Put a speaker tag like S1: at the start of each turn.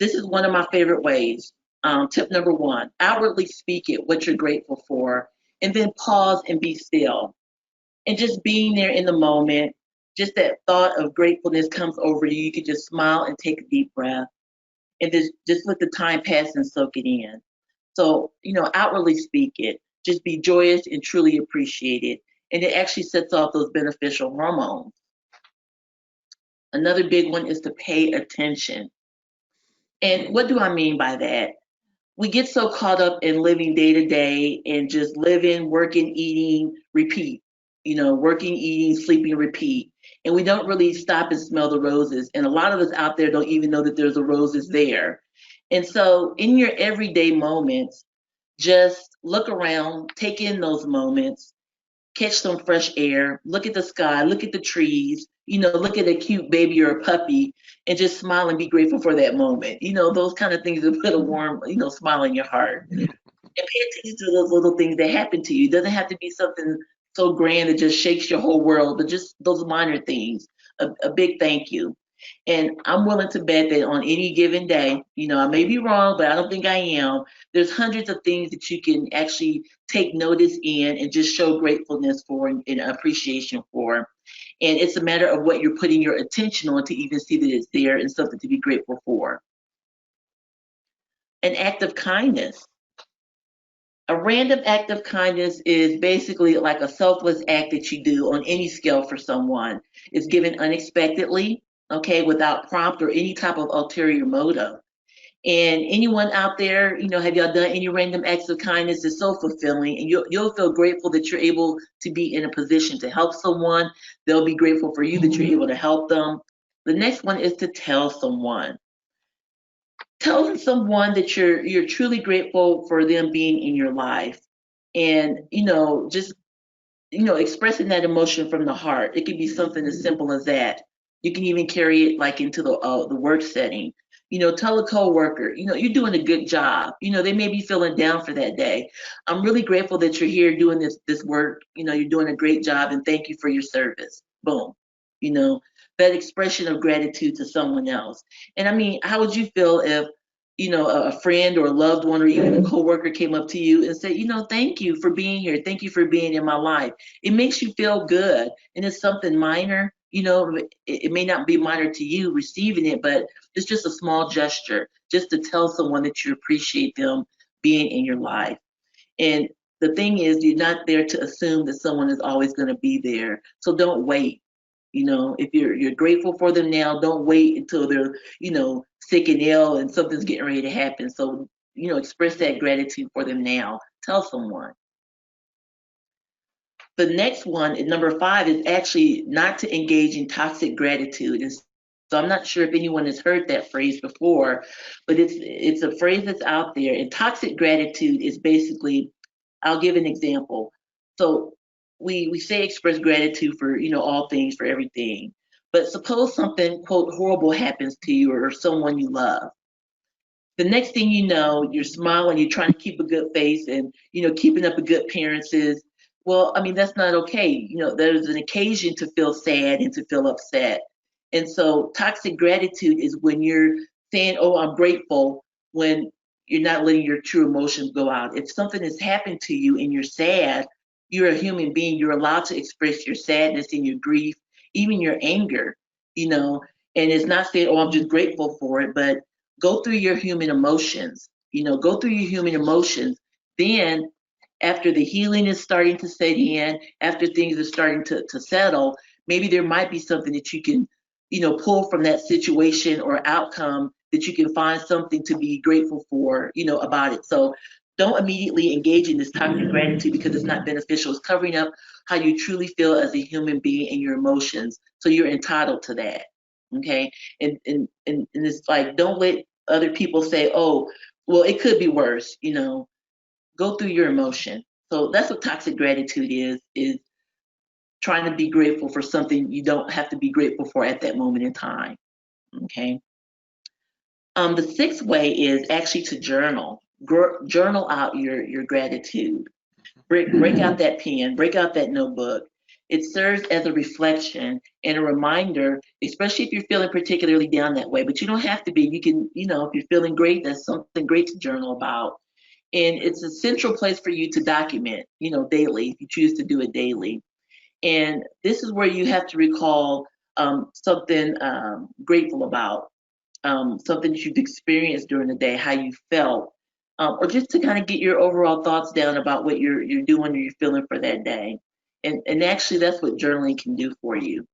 S1: This is one of my favorite ways. Tip number one, outwardly speak it, what you're grateful for, and then pause and be still. And just being there in the moment, just that thought of gratefulness comes over you. You can just smile and take a deep breath and just let the time pass and soak it in. So, outwardly speak it, just be joyous and truly appreciate it. And it actually sets off those beneficial hormones. Another big one is to pay attention. And what do I mean by that? We get so caught up in living day to day and just living, working, eating, repeat. Working, eating, sleeping, repeat. And we don't really stop and smell the roses. And a lot of us out there don't even know that there's a roses there. And so in your everyday moments, just look around, take in those moments, catch some fresh air, look at the sky, look at the trees, look at a cute baby or a puppy and just smile and be grateful for that moment. Those kind of things that put a warm, smile in your heart. And pay attention to those little things that happen to you. It doesn't have to be something so grand that just shakes your whole world, but just those minor things. A big thank you. And I'm willing to bet that on any given day, I may be wrong, but I don't think I am. There's hundreds of things that you can actually take notice in and just show gratefulness for and appreciation for. And it's a matter of what you're putting your attention on to even see that it's there and something to be grateful for. An act of kindness. A random act of kindness is basically like a selfless act that you do on any scale for someone. It's given unexpectedly, okay, without prompt or any type of ulterior motive. And anyone out there, have y'all done any random acts of kindness? It's so fulfilling, and you'll feel grateful that you're able to be in a position to help someone. They'll be grateful for you that you're able to help them. The next one is to tell someone. Telling someone that you're truly grateful for them being in your life, and just expressing that emotion from the heart. It could be something as simple as that. You can even carry it like into the work setting. Tell a coworker, you're doing a good job. They may be feeling down for that day. I'm really grateful that you're here doing this work. You're doing a great job, and thank you for your service. Boom. That expression of gratitude to someone else. And I mean, how would you feel if a friend or a loved one or even a coworker came up to you and said, thank you for being here. Thank you for being in my life. It makes you feel good. And it's something minor, it may not be minor to you receiving it, but it's just a small gesture just to tell someone that you appreciate them being in your life. And the thing is, you're not there to assume that someone is always going to be there. So don't wait. If you're grateful for them now, don't wait until they're, sick and ill and something's getting ready to happen. So, express that gratitude for them now. Tell someone. The next one, number 5, is actually not to engage in toxic gratitude. And so I'm not sure if anyone has heard that phrase before, but it's a phrase that's out there. And toxic gratitude is basically, I'll give an example. So we say express gratitude for all things, for everything, but suppose something, quote, horrible happens to you or someone you love. The next thing you know, you're smiling, you're trying to keep a good face and keeping up a good appearances. Well, I mean, that's not okay. There's an occasion to feel sad and to feel upset. And so toxic gratitude is when you're saying, oh, I'm grateful, when you're not letting your true emotions go out. If something has happened to you and you're sad, you're a human being. You're allowed to express your sadness and your grief, even your anger, and it's not saying, oh, I'm just grateful for it, but go through your human emotions, go through your human emotions. Then after the healing is starting to set in, after things are starting to settle, maybe there might be something that you can, pull from that situation or outcome, that you can find something to be grateful for, about it. So don't immediately engage in this toxic gratitude because it's not beneficial. It's covering up how you truly feel as a human being and your emotions. So you're entitled to that. Okay. And it's like, don't let other people say, oh, well, it could be worse, go through your emotion. So that's what toxic gratitude is trying to be grateful for something you don't have to be grateful for at that moment in time. Okay. The 6th way is actually to journal. Journal out your gratitude. Break out that pen, break out that notebook. It serves as a reflection and a reminder, especially if you're feeling particularly down that way. But you don't have to be. You can, if you're feeling great, that's something great to journal about. And it's a central place for you to document, daily, if you choose to do it daily. And this is where you have to recall something grateful about, something that you've experienced during the day, how you felt, or just to kind of get your overall thoughts down about what you're doing or you're feeling for that day. And actually, that's what journaling can do for you.